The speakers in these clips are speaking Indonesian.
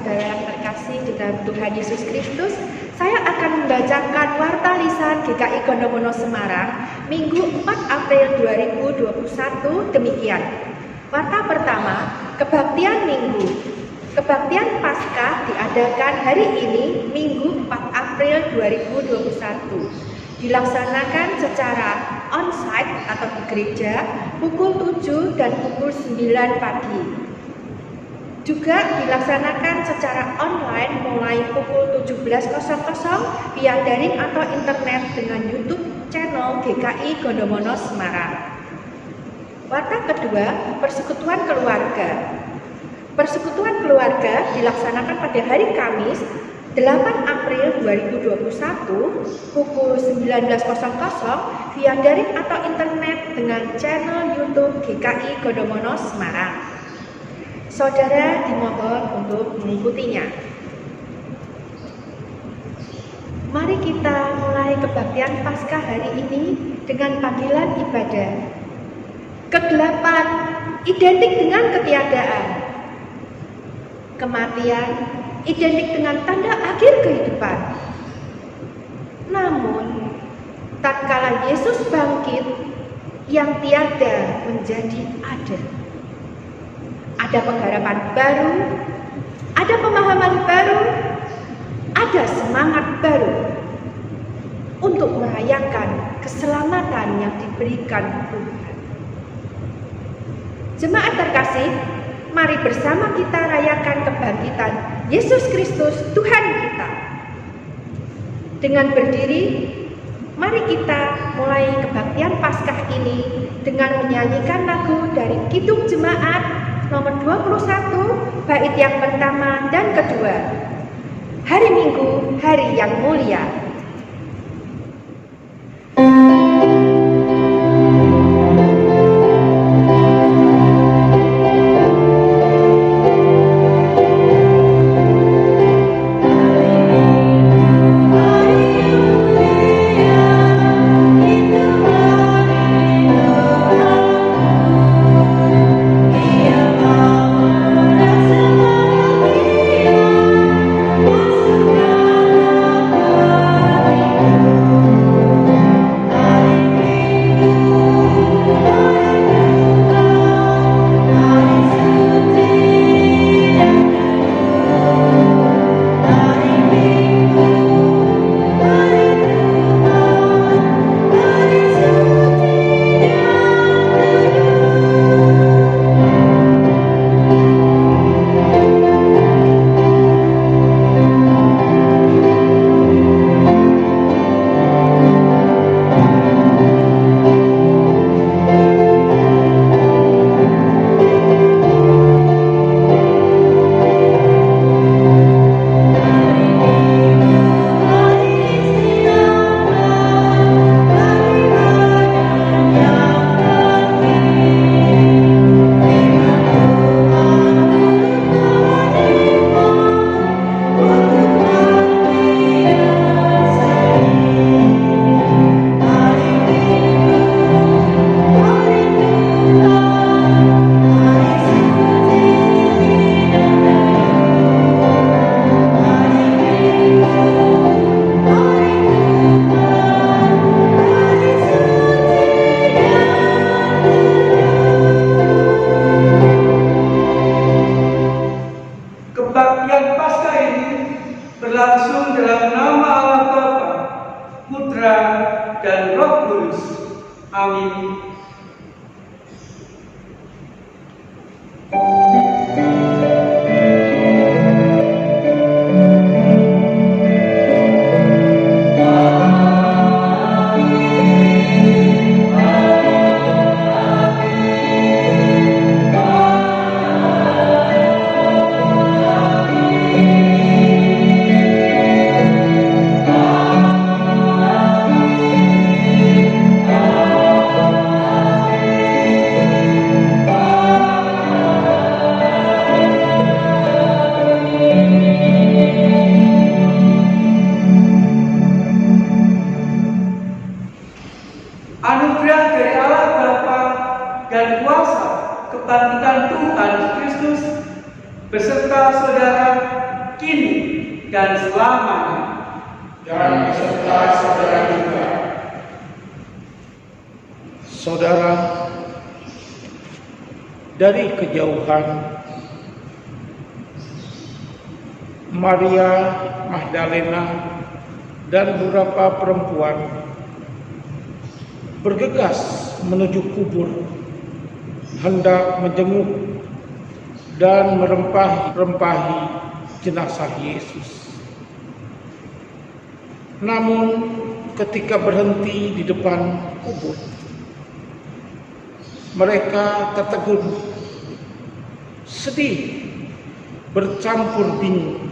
saudara yang terkasih di dalam Tuhan Yesus Kristus, saya akan membacakan Warta Lisan GKI Gondomono Semarang Minggu 4 April 2021 demikian. Warta pertama, Kebaktian Minggu. Kebaktian Paskah diadakan hari ini Minggu 4 April 2021. Dilaksanakan secara on-site atau di gereja pukul 7 dan pukul 9 pagi. Juga dilaksanakan secara online mulai pukul 17.00 via daring atau internet dengan YouTube channel GKI Gondomono Semarang. Warta kedua, Persekutuan Keluarga. Persekutuan keluarga dilaksanakan pada hari Kamis 8 April 2021 pukul 19.00 via daring atau internet dengan channel YouTube GKI Gondomono Semarang. Saudara dimohon untuk mengikutinya. Mari kita mulai kebaktian Paskah hari ini dengan panggilan ibadah. Kegelapan identik dengan ketiadaan. Kematian identik dengan tanda akhir kehidupan. Namun, tatkala Yesus bangkit, yang tiada menjadi ada. Ada pengharapan baru, ada pemahaman baru, ada semangat baru untuk merayakan keselamatan yang diberikan Tuhan. Jemaat terkasih, mari bersama kita rayakan kebangkitan Yesus Kristus Tuhan kita. Dengan berdiri, mari kita mulai kebaktian Paskah ini dengan menyanyikan lagu dari Kidung Jemaat nomor 21, bait yang pertama dan kedua. Hari Minggu, hari yang mulia. kebangkitan Tuhan Kristus beserta saudara kini, dan selamanya. Dan beserta saudara juga. Saudara, dari kejauhan Maria Magdalena dan beberapa perempuan bergegas menuju kubur, hendak menjenguk dan merempahi jenazah Yesus. Namun ketika berhenti di depan kubur, mereka tertegun, sedih, bercampur bingung.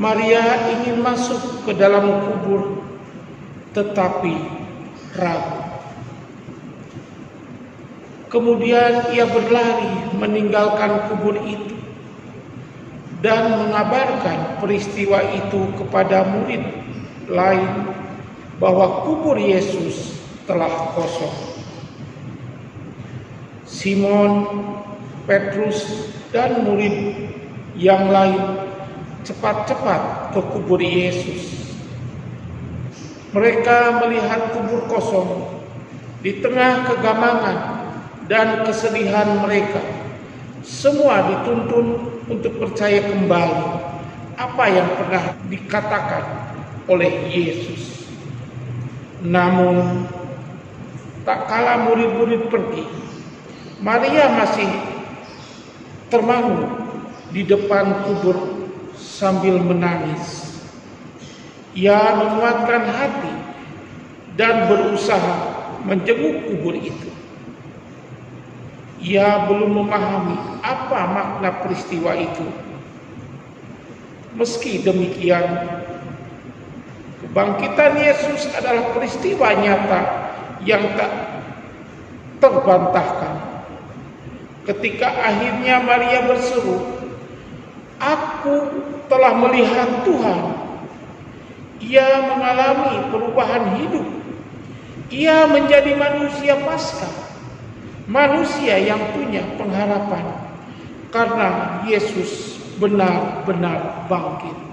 Maria ingin masuk ke dalam kubur, tetapi ragu. Kemudian ia berlari meninggalkan kubur itu dan mengabarkan peristiwa itu kepada murid lain bahwa kubur Yesus telah kosong. Simon, Petrus, dan murid yang lain cepat-cepat ke kubur Yesus. Mereka melihat kubur kosong. Di tengah kegamangan dan kesedihan mereka, semua dituntun untuk percaya kembali apa yang pernah dikatakan oleh Yesus. Namun, tak kala murid-murid pergi, Maria masih termangu di depan kubur sambil menangis. Ia menguatkan hati dan berusaha menjenguk kubur itu. Ia belum memahami apa makna peristiwa itu. Meski demikian, kebangkitan Yesus adalah peristiwa nyata yang tak terbantahkan. Ketika akhirnya Maria berseru, "Aku telah melihat Tuhan." Ia mengalami perubahan hidup. Ia menjadi manusia Paskah, manusia yang punya pengharapan karena Yesus benar-benar bangkit.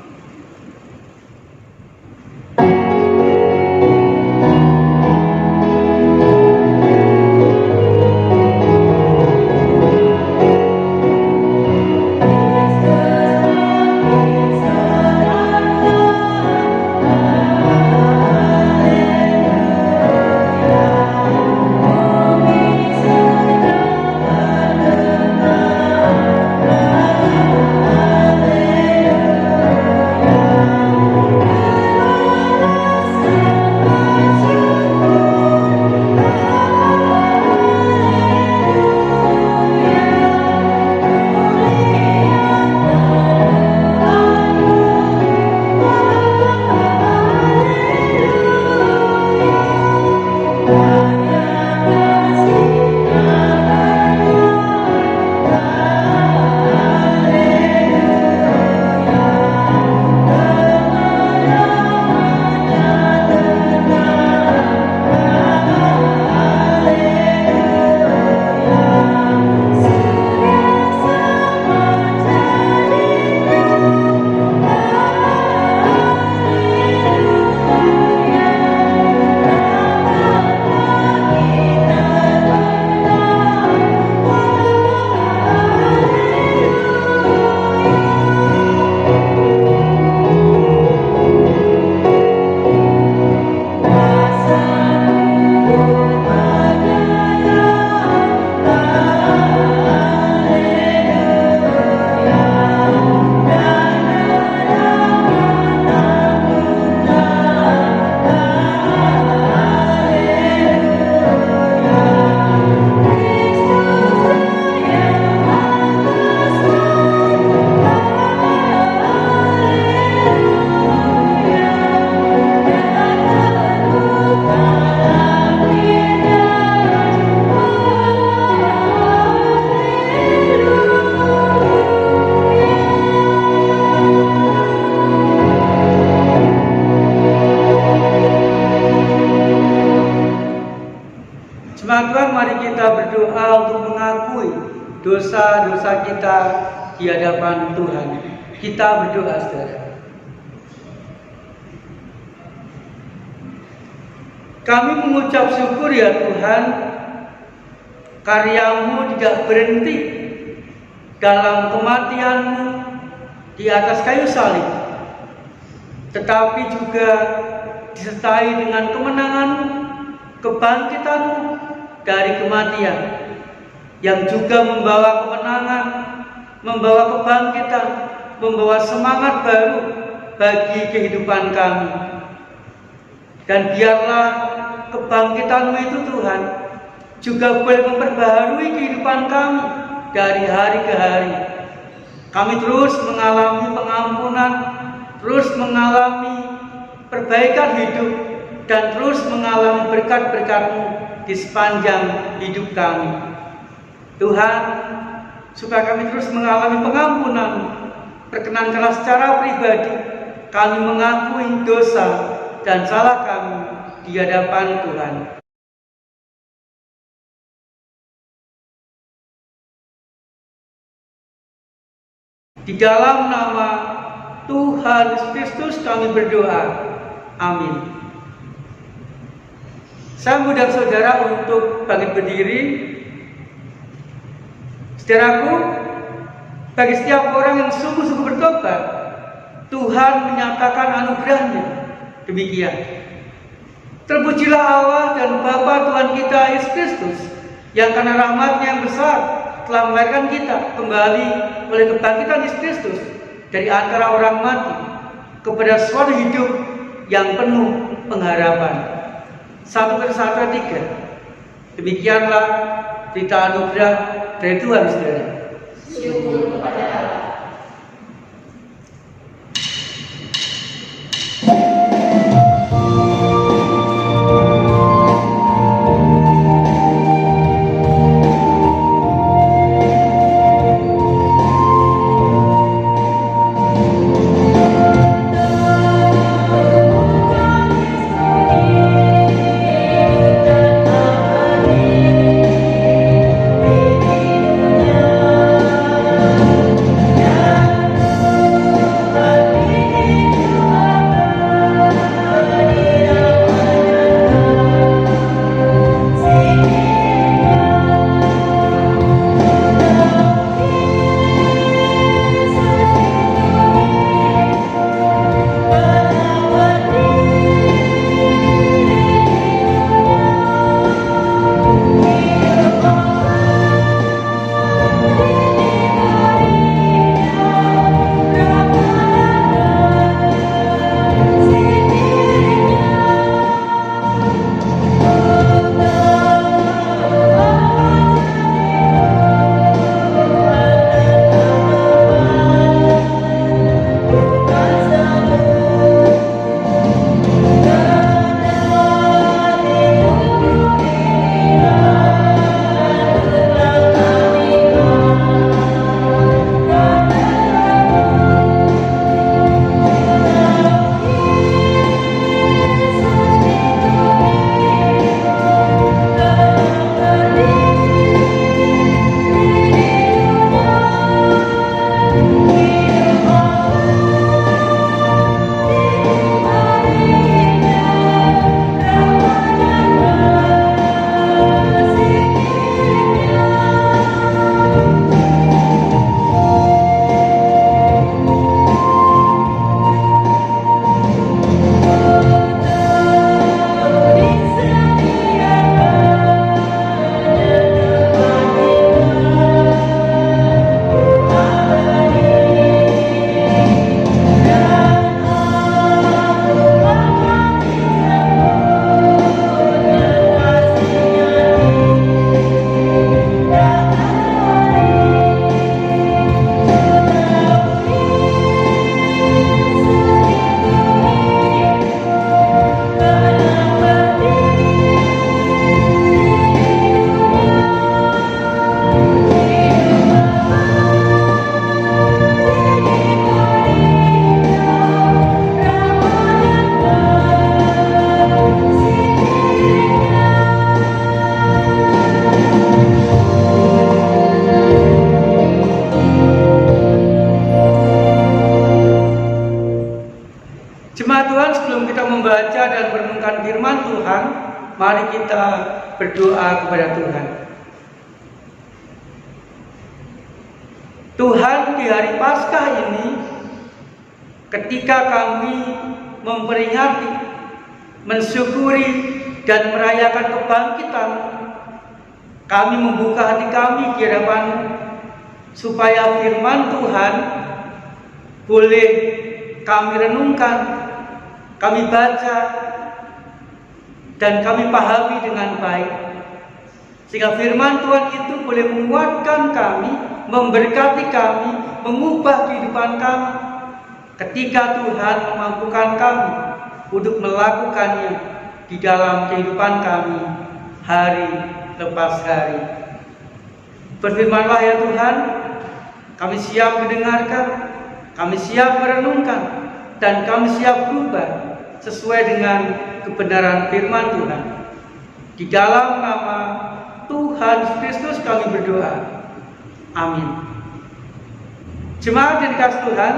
Jemaat Tuhan, mari kita berdoa untuk mengakui dosa-dosa kita di hadapan Tuhan. Kita berdoa, saudara. Kami mengucap syukur ya Tuhan, karya-Mu tidak berhenti dalam kematian-Mu di atas kayu salib, tetapi juga disertai dengan kemenangan-Mu, kebangkitan-Mu dari kematian, yang juga membawa kemenangan, membawa kebangkitan, membawa semangat baru bagi kehidupan kami. Dan biarlah kebangkitan-Mu itu Tuhan juga boleh memperbaharui kehidupan kami dari hari ke hari. Kami terus mengalami pengampunan, terus mengalami perbaikan hidup, dan terus mengalami berkat-berkat-Mu di sepanjang hidup kami. Tuhan, supaya kami terus mengalami pengampunan, perkenankanlah secara pribadi kami mengakui dosa dan salah kami di hadapan Tuhan. Di dalam nama Tuhan Yesus Kristus kami berdoa. Amin. Saya mengundang saudara untuk bangkit berdiri. Saudaraku, bagi setiap orang yang sungguh-sungguh bertobat, Tuhan menyatakan anugerah-Nya. Demikian. Terpujilah Allah dan Bapa Tuhan kita Yesus Kristus, yang karena rahmat-Nya yang besar telah melahirkan kita kembali oleh kebangkitan Yesus Kristus dari antara orang mati kepada suatu hidup yang penuh pengharapan. 1 Korintus 1:3. Demikianlah berita anugerah dari Tuhan, saudara. Syukur kepada Allah. mari kita berdoa kepada Tuhan. Tuhan, di hari Paskah ini, ketika kami memperingati, mensyukuri, dan merayakan kebangkitan, kami membuka hati kami di hadapan-Mu, supaya firman Tuhan boleh kami renungkan, kami baca, dan kami pahami dengan baik. Sehingga firman Tuhan itu boleh menguatkan kami, memberkati kami, mengubah kehidupan kami, ketika Tuhan memampukan kami untuk melakukannya di dalam kehidupan kami hari lepas hari. Berfirmanlah ya Tuhan, kami siap mendengarkan, kami siap merenungkan, dan kami siap berubah sesuai dengan kebenaran firman Tuhan. Di dalam nama Tuhan Yesus Kristus kami berdoa. Amin. Jemaat yang dikasihi Tuhan,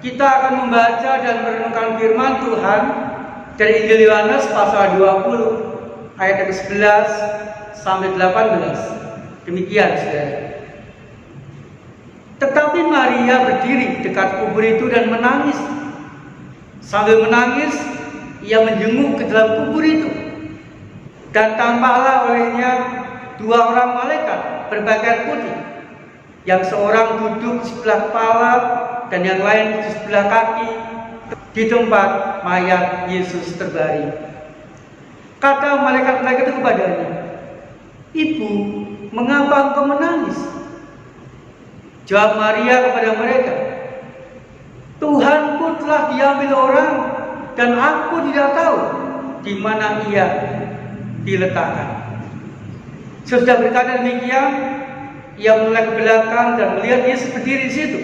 kita akan membaca dan merenungkan firman Tuhan dari Injil Yohanes pasal 20 ayat 11 sampai 18. Demikian, saudara. Tetapi Maria berdiri dekat kubur itu dan menangis. Sambil menangis, ia menjenguk ke dalam kubur itu. Dan tampaklah olehnya dua orang malaikat berpakaian putih, yang seorang duduk di sebelah kepala dan yang lain di sebelah kaki di tempat mayat Yesus terbaring. Kata malaikat-malaikat itu kepadanya, "Ibu, mengapa engkau menangis?" Jawab Maria kepada mereka, "Tuhanku telah diambil orang dan aku tidak tahu di mana ia diletakkan." Sesudah berkata demikian, ia menoleh ke belakang dan melihat Yesus berdiri di situ,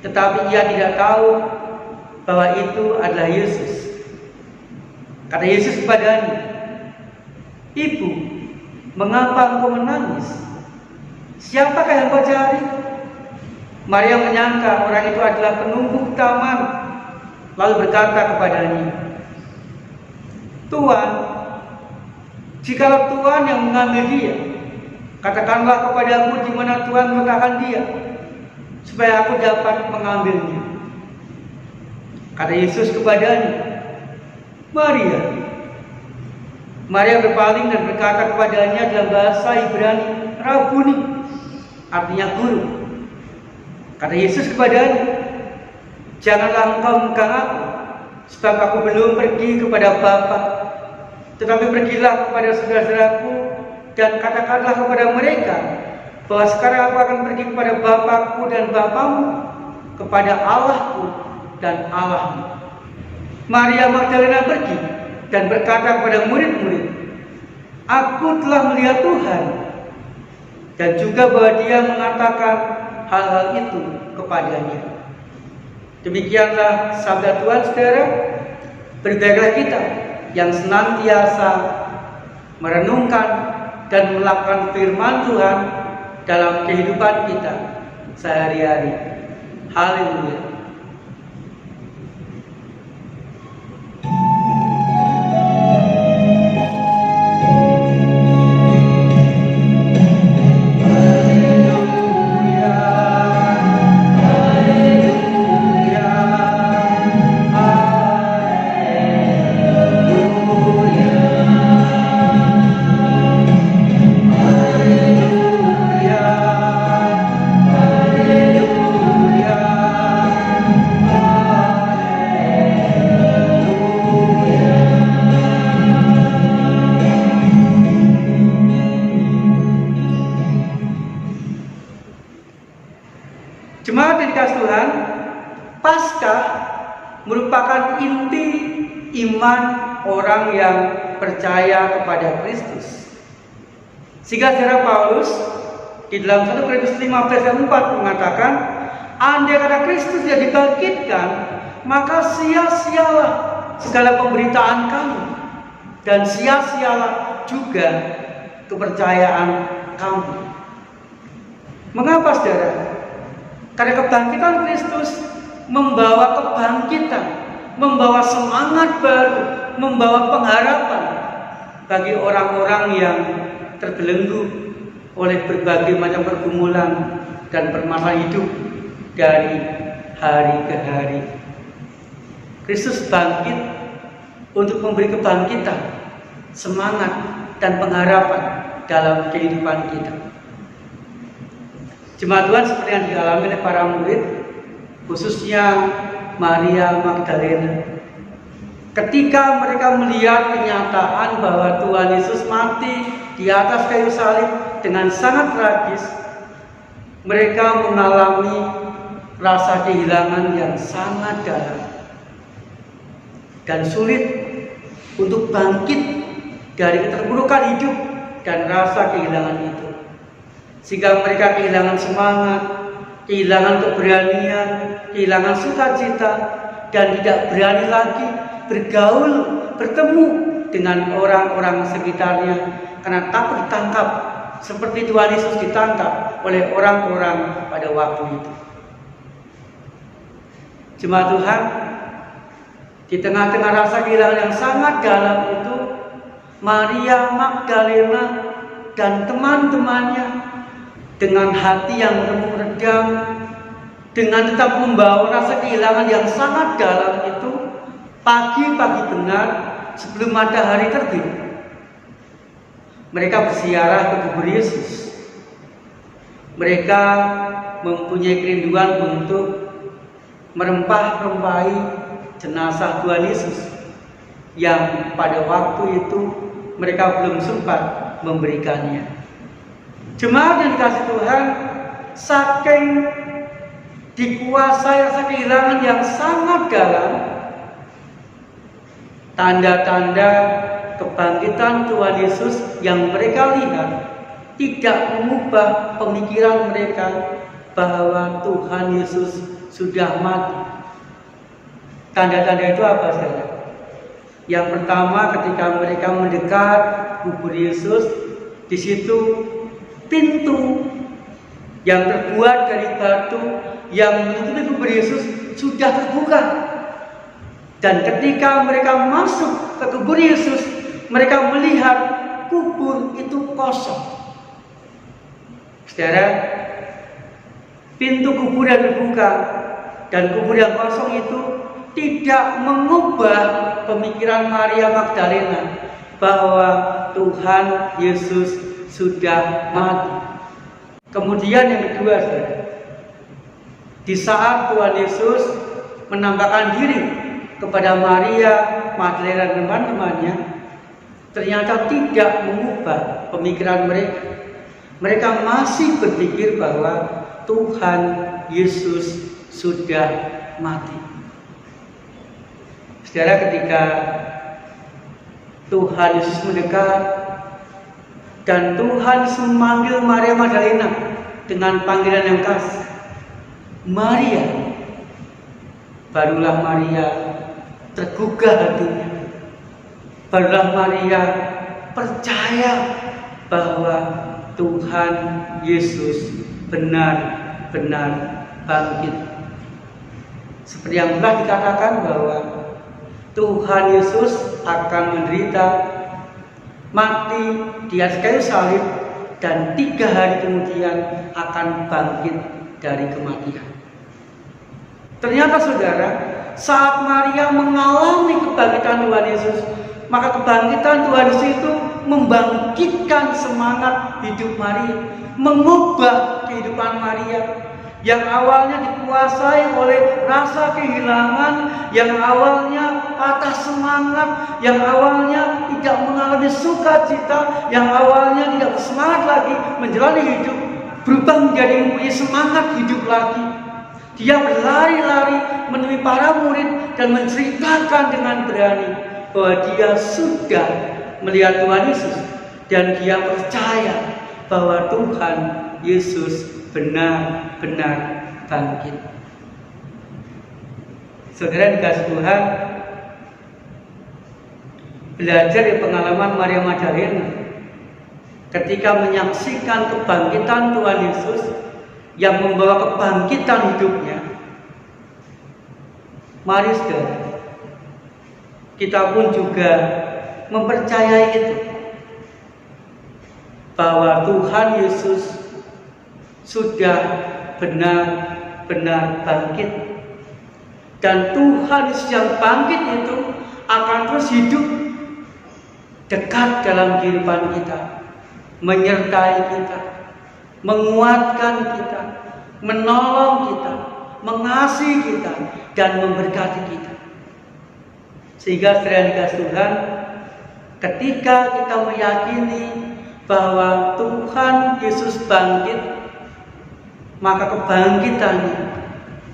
tetapi ia tidak tahu bahwa itu adalah Yesus. Kata Yesus kepadanya, "Ibu, mengapa engkau menangis? Siapakah yang kau cari?" Maria menyangka orang itu adalah penumbuk taman, lalu berkata kepadanya, "Tuan, jikalau Tuhan yang mengambil dia, katakanlah kepadaku di mana Tuhan meletakkan dia, supaya aku dapat mengambilnya." Kata Yesus kepadanya, "Maria." Maria berpaling dan berkata kepadanya dalam bahasa Ibrani, "Rabuni," artinya guru. Kata Yesus kepadanya, "Janganlah engkau memegang aku, sebab aku belum pergi kepada Bapa. Tetapi pergilah kepada saudara-saudaraku dan katakanlah kepada mereka bahwa sekarang aku akan pergi kepada Bapakku dan Bapamu, kepada Allahku dan Allahmu." Maria Magdalena pergi dan berkata kepada murid-murid, "Aku telah melihat Tuhan," dan juga bahwa dia mengatakan hal-hal itu kepadanya. Demikianlah sabda Tuhan, saudara. Berbahagialah kita yang senantiasa merenungkan dan melakukan firman Tuhan dalam kehidupan kita sehari-hari. Haleluya. Jemaat yang dikasihi Tuhan, Paskah merupakan inti iman orang yang percaya kepada Kristus. Sehingga saudara Paulus di dalam 1 Korintus 15 ayat 4 mengatakan, andai kata Kristus tidak dibangkitkan, maka sia-sialah segala pemberitaan kamu, dan sia-sialah juga kepercayaan kamu. Mengapa, saudara? Karena kebangkitan Kristus membawa kebangkitan, membawa semangat baru, membawa pengharapan bagi orang-orang yang terbelenggu oleh berbagai macam pergumulan dan permasalahan hidup dari hari ke hari. Kristus bangkit untuk memberi kebangkitan, semangat, dan pengharapan dalam kehidupan kita. Jemaat Tuhan seperti yang dialami oleh para murid, khususnya Maria Magdalena, ketika mereka melihat kenyataan bahwa Tuhan Yesus mati di atas kayu salib dengan sangat tragis, mereka mengalami rasa kehilangan yang sangat dalam dan sulit untuk bangkit dari keterpurukan hidup dan rasa kehilangan itu, sehingga mereka kehilangan semangat, kehilangan keberanian, kehilangan sukacita, dan tidak berani lagi bergaul, bertemu dengan orang-orang sekitarnya karena takut ditangkap seperti Tuhan Yesus ditangkap oleh orang-orang pada waktu itu. Jemaat Tuhan, di tengah-tengah rasa kehilangan yang sangat dalam itu, Maria Magdalena dan teman-temannya dengan hati yang redam, dengan tetap membawa rasa kehilangan yang sangat dalam itu, pagi-pagi benar sebelum matahari terbit, mereka berziarah ke kubur Yesus. Mereka mempunyai kerinduan untuk merempah-rempahi jenazah Tuhan Yesus yang pada waktu itu mereka belum sempat memberikannya. Jemaat yang dikasihi Tuhan, saking dikuasai rasa kehilangan yang sangat dalam, tanda-tanda kebangkitan Tuhan Yesus yang mereka lihat tidak mengubah pemikiran mereka bahwa Tuhan Yesus sudah mati. Tanda-tanda itu apa saudara? Yang pertama, ketika mereka mendekat kubur Yesus, di situ pintu yang terbuat dari batu yang menutupi kubur Yesus sudah terbuka. Dan ketika mereka masuk ke kubur Yesus, mereka melihat kubur itu kosong. Saudara, pintu kubur yang terbuka dan kubur yang kosong itu tidak mengubah pemikiran Maria Magdalena bahwa Tuhan Yesus sudah mati. Kemudian yang kedua, saudara, di saat Tuhan Yesus menampakkan diri kepada Maria Magdalena dan teman-temannya, ternyata tidak mengubah pemikiran mereka. Mereka masih berpikir bahwa Tuhan Yesus sudah mati. Saudara, ketika Tuhan Yesus mendekat dan Tuhan Yesus memanggil Maria Magdalena dengan panggilan yang khas, Maria, barulah Maria tergugah hatinya. Barulah Maria percaya bahwa Tuhan Yesus benar-benar bangkit. Seperti yang telah dikatakan bahwa Tuhan Yesus akan menderita, mati di atas kayu salib, dan 3 hari kemudian akan bangkit dari kematian. Ternyata saudara, saat Maria mengalami kebangkitan Tuhan Yesus, maka kebangkitan Tuhan Yesus itu membangkitkan semangat hidup Maria, mengubah kehidupan Maria yang awalnya dikuasai oleh rasa kehilangan, yang awalnya patah semangat, yang awalnya tidak mengalami sukacita, yang awalnya tidak bersemangat lagi menjalani hidup, berubah menjadi mempunyai semangat hidup lagi. Dia berlari-lari menemui para murid dan menceritakan dengan berani bahwa dia sudah melihat Tuhan Yesus dan dia percaya bahwa Tuhan Yesus benar-benar bangkit. Saudara dikasihi Tuhan, belajar dari pengalaman Maria Magdalena ketika menyaksikan kebangkitan Tuhan Yesus yang membawa kebangkitan hidupnya. Mari saudara, kita pun juga mempercayai itu. bahwa Tuhan Yesus sudah benar-benar bangkit. Dan Tuhan Yesus yang bangkit itu akan terus hidup dekat dalam kehidupan kita, menyertai kita, menguatkan kita, menolong kita, mengasihi kita, dan memberkati kita. Sehingga saudara dikasih Tuhan, ketika kita meyakini bahwa Tuhan Yesus bangkit, maka kebangkitannya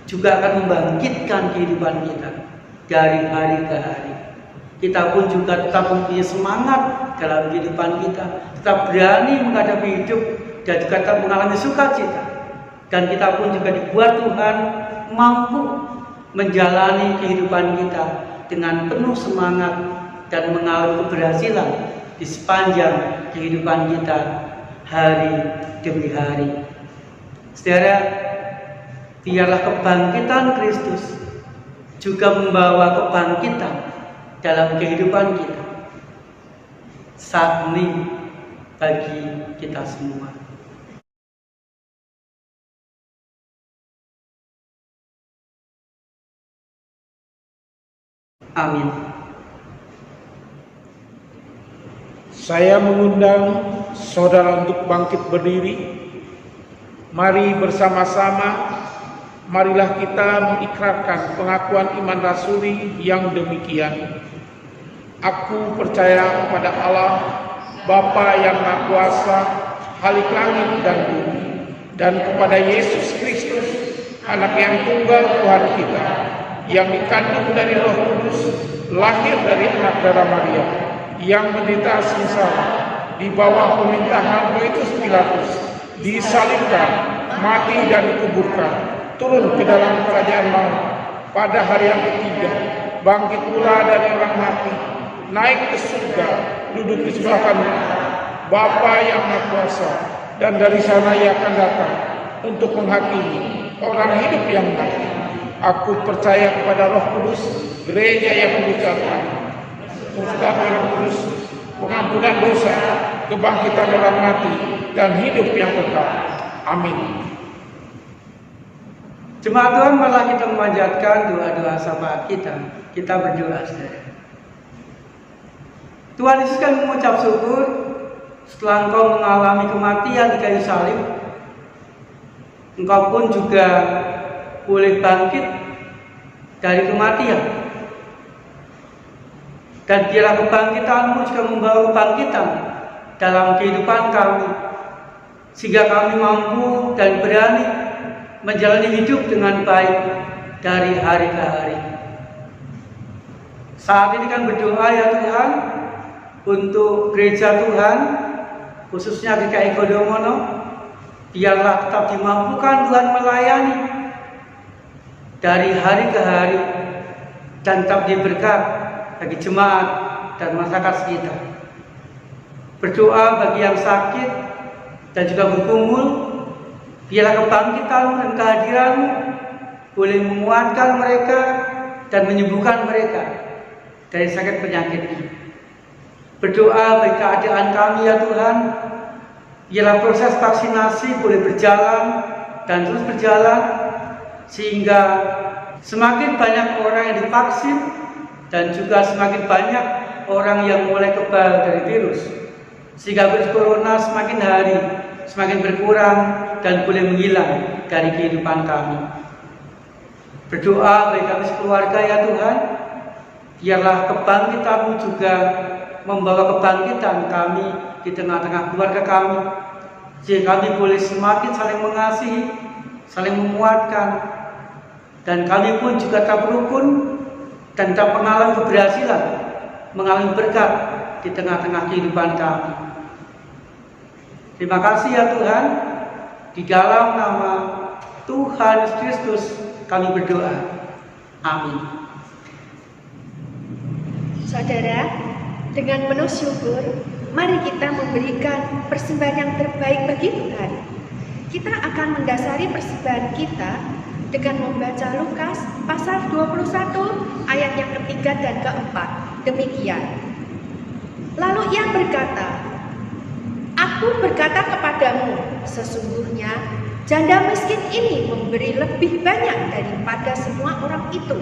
juga akan membangkitkan kehidupan kita dari hari ke hari. Kita pun juga tetap mempunyai semangat dalam kehidupan kita, tetap berani menghadapi hidup, dan juga tetap mengalami sukacita. Dan kita pun juga dibuat Tuhan mampu menjalani kehidupan kita dengan penuh semangat dan mengalami keberhasilan di sepanjang kehidupan kita hari demi hari. Saudara, biarlah kebangkitan Kristus juga membawa kebangkitan dalam kehidupan kita saat ini bagi kita semua. Amin. Saya mengundang saudara untuk bangkit berdiri. Mari bersama-sama, marilah kita mengikrarkan pengakuan iman rasuli yang demikian. Aku percaya kepada Allah, Bapa yang Maha Kuasa, Khalik langit dan bumi, dan kepada Yesus Kristus, Anak yang tunggal Tuhan kita, yang dikandung dari Roh Kudus, lahir dari anak darah Maria, yang menderita sengsara di bawah pemerintahan Pontius Pilatus, disalibkan, mati dan dikuburkan, turun ke dalam kerajaan maut, pada hari yang ketiga bangkit pula dari orang mati, naik ke surga, duduk di sebelah kanan Bapa yang Maha Kuasa, dan dari sana Ia akan datang untuk menghakimi orang hidup yang mati. Aku percaya kepada Roh Kudus, gereja yang mengucapkan persekutuan Roh Kudus, pengampunan dosa, kebangkitan orang mati, dan hidup yang kekal. Amin. Jemaat Tuhan, malah kita memanjatkan doa-doa syafaat kita. Kita berdoa, saudara. Tuhan Yesus kan mengucap syukur setelah Engkau mengalami kematian di kayu salib, Engkau pun juga boleh bangkit dari kematian. Dan biarlah kebangkitanmu juga membawa kebangkitan dalam kehidupan kami, sehingga kami mampu dan berani menjalani hidup dengan baik dari hari ke hari. Saat ini kan berdoa ya Tuhan untuk gereja Tuhan, khususnya GKI Gondomono, biarlah tetap dimampukan Tuhan melayani dari hari ke hari, dan tetap diberkat bagi jemaat dan masyarakat sekitar. Berdoa bagi yang sakit dan juga bergumul, biarlah kebangkitanmu dan kehadiranmu boleh menguatkan mereka dan menyembuhkan mereka dari sakit penyakitnya. Berdoa bagi keadaan kami ya Tuhan, biarlah proses vaksinasi boleh berjalan dan terus berjalan, sehingga semakin banyak orang yang divaksin dan juga semakin banyak orang yang mulai kebal dari virus, sehingga virus corona semakin hari semakin berkurang dan boleh menghilang dari kehidupan kami. Berdoa bagi kami sekeluarga ya Tuhan, biarlah kebangkitan-Mu juga membawa kebangkitan kami di tengah-tengah keluarga kami, sehingga kami boleh semakin saling mengasihi, saling menguatkan, dan kami pun juga tetap rukun dan tetap mengalami keberhasilan, mengalami berkat di tengah-tengah kehidupan kami. Terima kasih ya Tuhan, di dalam nama Tuhan Yesus Kristus kami berdoa. Amin. Saudara, dengan penuh syukur, mari kita memberikan persembahan yang terbaik bagi Tuhan. Kita akan mendasari persembahan kita dengan membaca Lukas pasal 21 ayat yang ketiga dan keempat. Demikian. Lalu ia berkata, Aku berkata kepadamu, sesungguhnya janda miskin ini memberi lebih banyak daripada semua orang itu.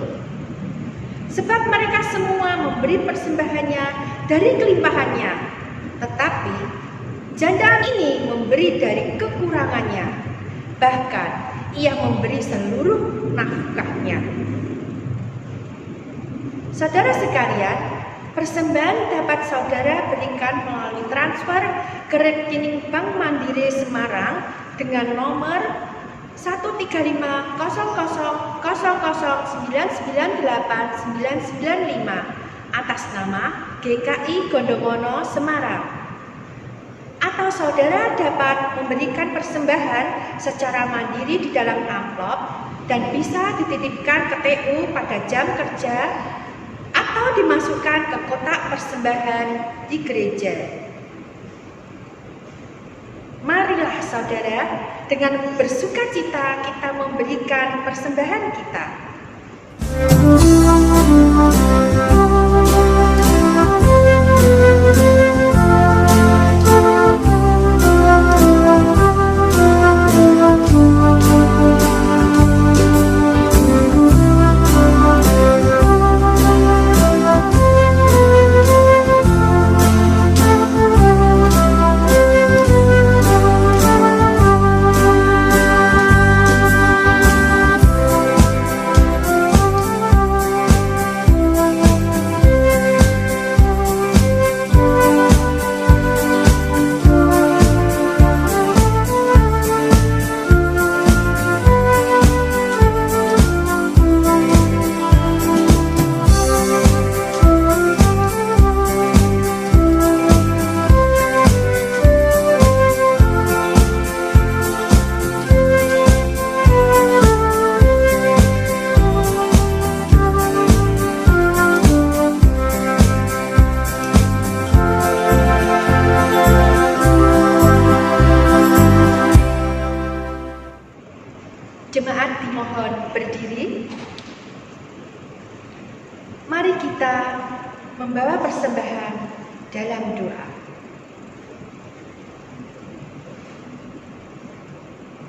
Sebab mereka semua memberi persembahannya dari kelimpahannya, tetapi janda ini memberi dari kekurangannya, bahkan ia memberi seluruh nafkahnya. Saudara sekalian, persembahan dapat saudara berikan melalui transfer ke rekening Bank Mandiri Semarang dengan nomor 1350000998995 atas nama GKI Gondomono Semarang. Atau saudara dapat memberikan persembahan secara mandiri di dalam amplop dan bisa dititipkan ke TU pada jam kerja atau dimasukkan ke kotak persembahan di gereja. Marilah saudara, dengan bersukacita kita memberikan persembahan kita. Jemaat dimohon berdiri. Mari kita membawa persembahan dalam doa.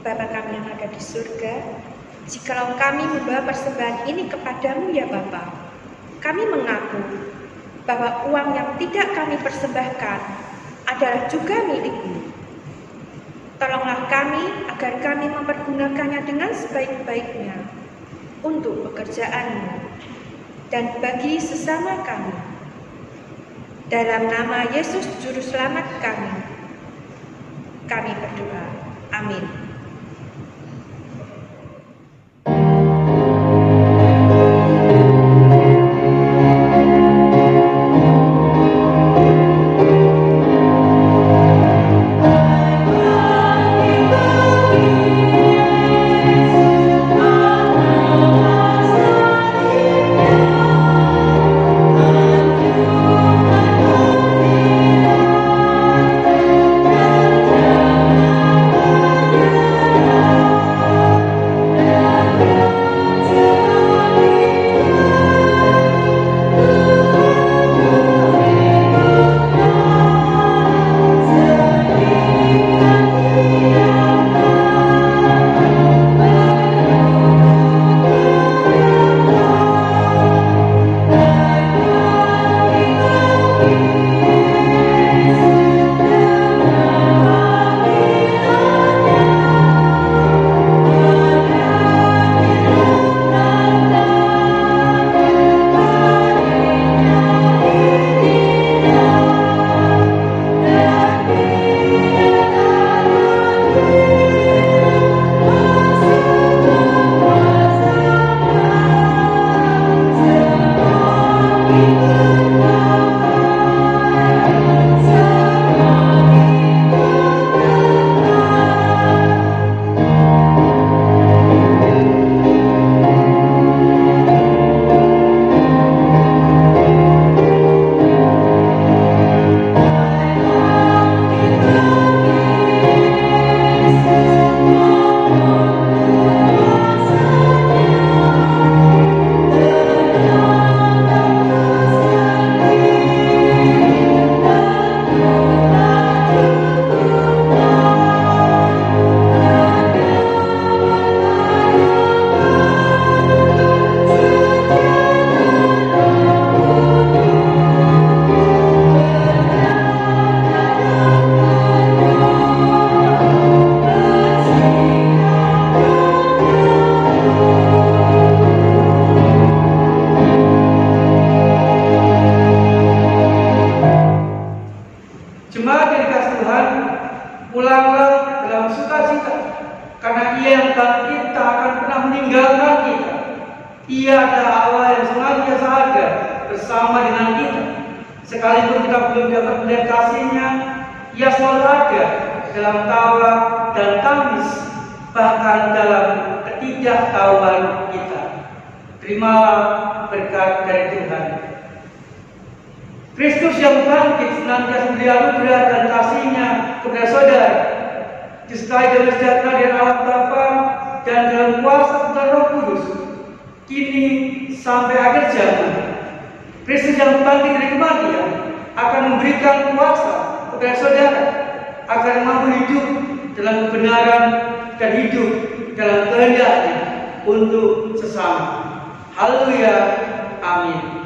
Bapa kami yang ada di surga, jikalau kami membawa persembahan ini kepadamu ya Bapa, kami mengaku bahwa uang yang tidak kami persembahkan adalah juga milik-Mu. Tolonglah kami agar kami mempergunakannya dengan sebaik-baiknya untuk pekerjaan-Mu dan bagi sesama kami. Dalam nama Yesus Juru Selamat kami berdoa. Amin. kita. Karena Ia yang bangkit tak akan pernah meninggalkan kita. Ia adalah Allah yang senantiasa ada bersama dengan kita. Sekalipun kita belum dapat melihat kasih-Nya, Ia selalu ada dalam tawa dan tangis, bahkan dalam ketidaktahuan kita. Terimalah berkat dari Tuhan. Kristus yang bangkit senantiasa memberi anugerah dan kasih-Nya kepada saudara, disertai dengan sejahtera dari Allah Bapa dan dalam kuasa Putra Roh Kudus, kini sampai akhir zaman. Kristus yang bangkit dari kematian akan memberikan kuasa kepada saudara agar mampu hidup dalam kebenaran dan hidup dalam kehendak-Nya untuk sesama. Haleluya, amin.